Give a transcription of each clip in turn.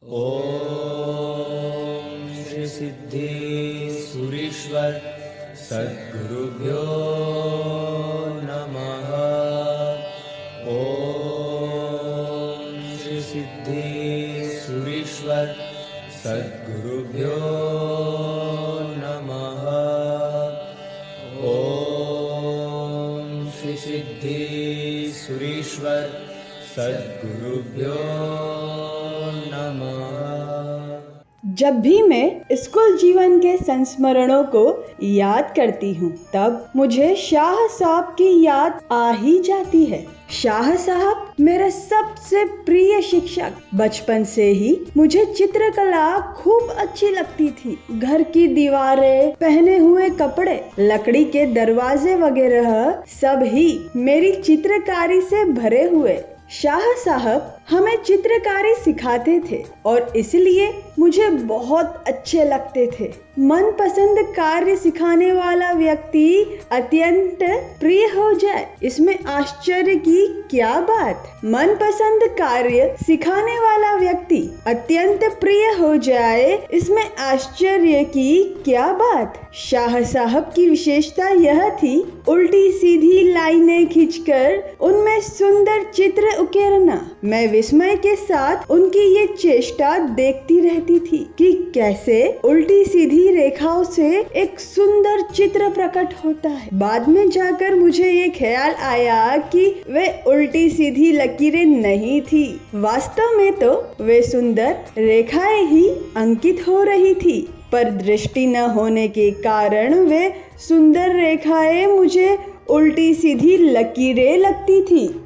ओम श्री सिद्धेश्वरीश्वर सद्गुरुभ्यो नमः। ओम श्री सिद्धेश्वरीश्वर सद्गुरुभ्यो नमः। ओम श्री सिद्धेश्वरीश्वर सद्गुरुभ्यो नमः। जब भी मैं स्कूल जीवन के संस्मरणों को याद करती हूँ तब मुझे शाह साहब की याद आ ही जाती है। शाह साहब मेरे सबसे प्रिय शिक्षक। बचपन से ही मुझे चित्रकला खूब अच्छी लगती थी। घर की दीवारें, पहने हुए कपड़े, लकड़ी के दरवाजे वगैरह सब ही मेरी चित्रकारी से भरे हुए। शाह साहब हमें चित्रकारी सिखाते थे और इसलिए मुझे बहुत अच्छे लगते थे। मनपसंद कार्य सिखाने वाला व्यक्ति अत्यंत प्रिय हो जाए, इसमें आश्चर्य की क्या बात। मनपसंद कार्य सिखाने वाला व्यक्ति अत्यंत प्रिय हो जाए, इसमें आश्चर्य की क्या बात। शाह साहब की विशेषता यह थी, उल्टी सीधी लाइनें खींचकर उनमें सुंदर चित्र उकेरना। मैं विस्मय के साथ उनकी ये चेष्टा देखती रहती थी कि कैसे उल्टी सीधी रेखाओं से एक सुंदर चित्र प्रकट होता है। बाद में जाकर मुझे ये ख्याल आया कि वे उल्टी सीधी लकीरें नहीं थी, वास्तव में तो वे सुंदर रेखाएं ही अंकित हो रही थी, पर दृष्टि न होने के कारण वे सुंदर रेखाएं मुझे उल्टी सीधी लकीरें लगती थी।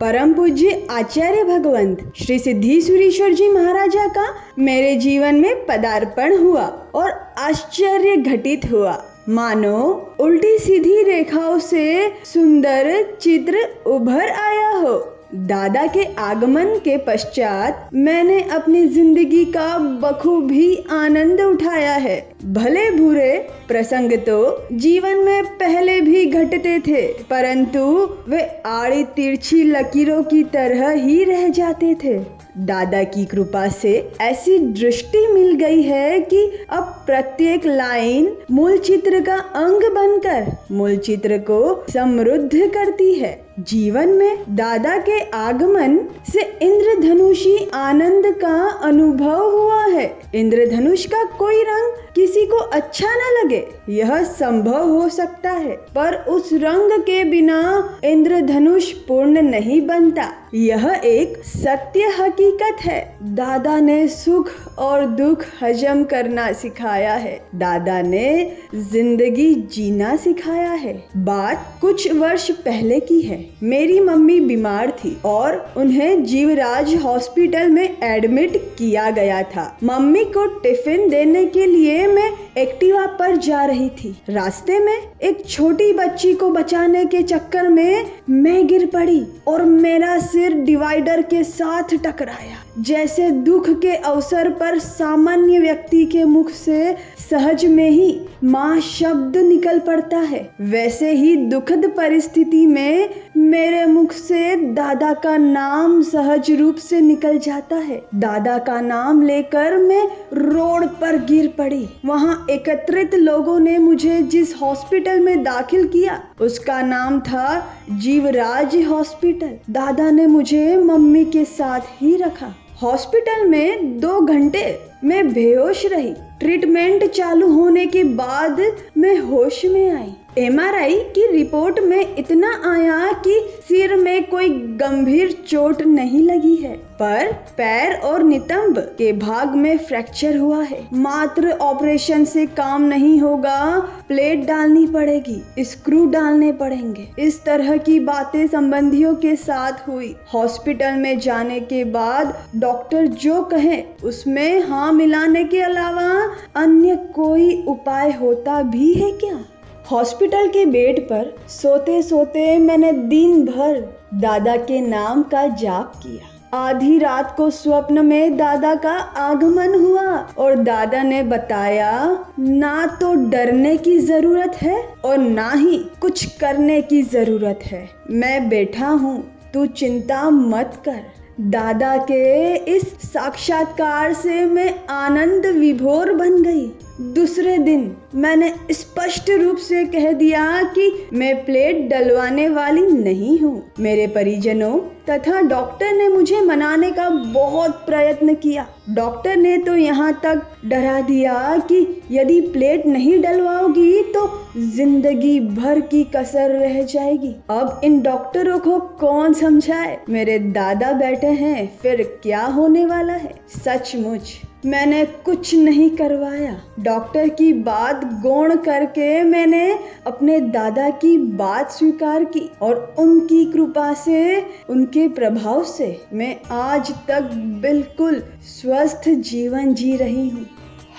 परम पूज्य आचार्य भगवंत श्री सिद्धेश्वरीश्वर जी महाराजा का मेरे जीवन में पदार्पण हुआ और आश्चर्य घटित हुआ। मानो उल्टी सीधी रेखाओं से सुंदर चित्र उभर आया हो। दादा के आगमन के पश्चात मैंने अपनी जिंदगी का बखूबी आनंद उठाया है। भले बुरे प्रसंग तो जीवन में पहले भी घटते थे, परंतु वे आड़ी तिरछी लकीरों की तरह ही रह जाते थे। दादा की कृपा से ऐसी दृष्टि मिल गई है कि अब प्रत्येक लाइन मूल चित्र का अंग बनकर मूल चित्र को समृद्ध करती है। जीवन में दादा के आगमन से इंद्रधनुषी आनंद का अनुभव हुआ है। इंद्रधनुष का कोई रंग किसी को अच्छा न लगे, यह संभव हो सकता है, पर उस रंग के बिना इंद्रधनुष पूर्ण नहीं बनता। यह एक सत्य हकीकत है। दादा ने सुख और दुख हजम करना सिखाया है। दादा ने जिंदगी जीना सिखाया है। बात कुछ वर्ष पहले की है। मेरी मम्मी बीमार थी और उन्हें जीवराज हॉस्पिटल में एडमिट किया गया था। मम्मी को टिफिन देने के लिए मैं एक्टिवा पर जा रही थी। रास्ते में एक छोटी बच्ची को बचाने के चक्कर में मैं गिर पड़ी और मेरा सिर डिवाइडर के साथ टकराया। जैसे दुख के अवसर पर सामान्य व्यक्ति के मुख से सहज में ही माँ शब्द निकल पड़ता है, वैसे ही दुखद परिस्थिति में मेरे मुख से दादा का नाम सहज रूप से निकल जाता है। दादा का नाम लेकर मैं रोड पर गिर पड़ी। वहाँ एकत्रित लोगों ने मुझे जिस हॉस्पिटल में दाखिल किया उसका नाम था जीवराज हॉस्पिटल। दादा ने मुझे मम्मी के साथ ही रखा। हॉस्पिटल में 2 घंटे मैं बेहोश रही। ट्रीटमेंट चालू होने के बाद मैं होश में आई। MRI की रिपोर्ट में इतना आया कि सिर में कोई गंभीर चोट नहीं लगी है, पर पैर और नितंब के भाग में फ्रैक्चर हुआ है। मात्र ऑपरेशन से काम नहीं होगा, प्लेट डालनी पड़ेगी, स्क्रू डालने पड़ेंगे। इस तरह की बातें संबंधियों के साथ हुई। हॉस्पिटल में जाने के बाद डॉक्टर जो कहे उसमें हाँ मिलाने के अलावा अन्य कोई उपाय होता भी है क्या? हॉस्पिटल के बेड पर सोते सोते मैंने दिन भर दादा के नाम का जाप किया। आधी रात को स्वप्न में दादा का आगमन हुआ और दादा ने बताया, ना तो डरने की जरूरत है और ना ही कुछ करने की जरूरत है। मैं बैठा हूँ, तू चिंता मत कर। दादा के इस साक्षात्कार से मैं आनंद विभोर बन गई। दूसरे दिन मैंने स्पष्ट रूप से कह दिया कि मैं प्लेट डलवाने वाली नहीं हूँ। मेरे परिजनों तथा डॉक्टर ने मुझे मनाने का बहुत प्रयत्न किया। डॉक्टर ने तो यहाँ तक डरा दिया कि यदि प्लेट नहीं डलवाओगी तो जिंदगी भर की कसर रह जाएगी। अब इन डॉक्टरों को कौन समझाए? मेरे दादा बैठे हैं, फिर क्या होने वाला है? सचमुच मैंने कुछ नहीं करवाया। डॉक्टर की बात गौण करके मैंने अपने दादा की बात स्वीकार की और उनकी कृपा से, उनके प्रभाव से मैं आज तक बिल्कुल स्वस्थ जीवन जी रही हूँ।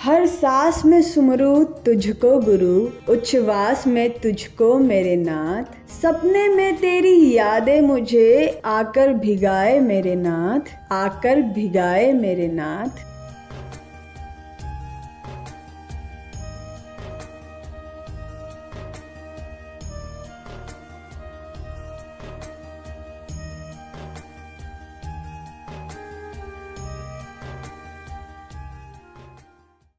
हर सांस में सुमरू तुझको गुरु, उच्छ्वास में तुझको मेरे नाथ, सपने में तेरी यादें मुझे आकर भिगाए मेरे नाथ, आकर भिगाए मेरे नाथ।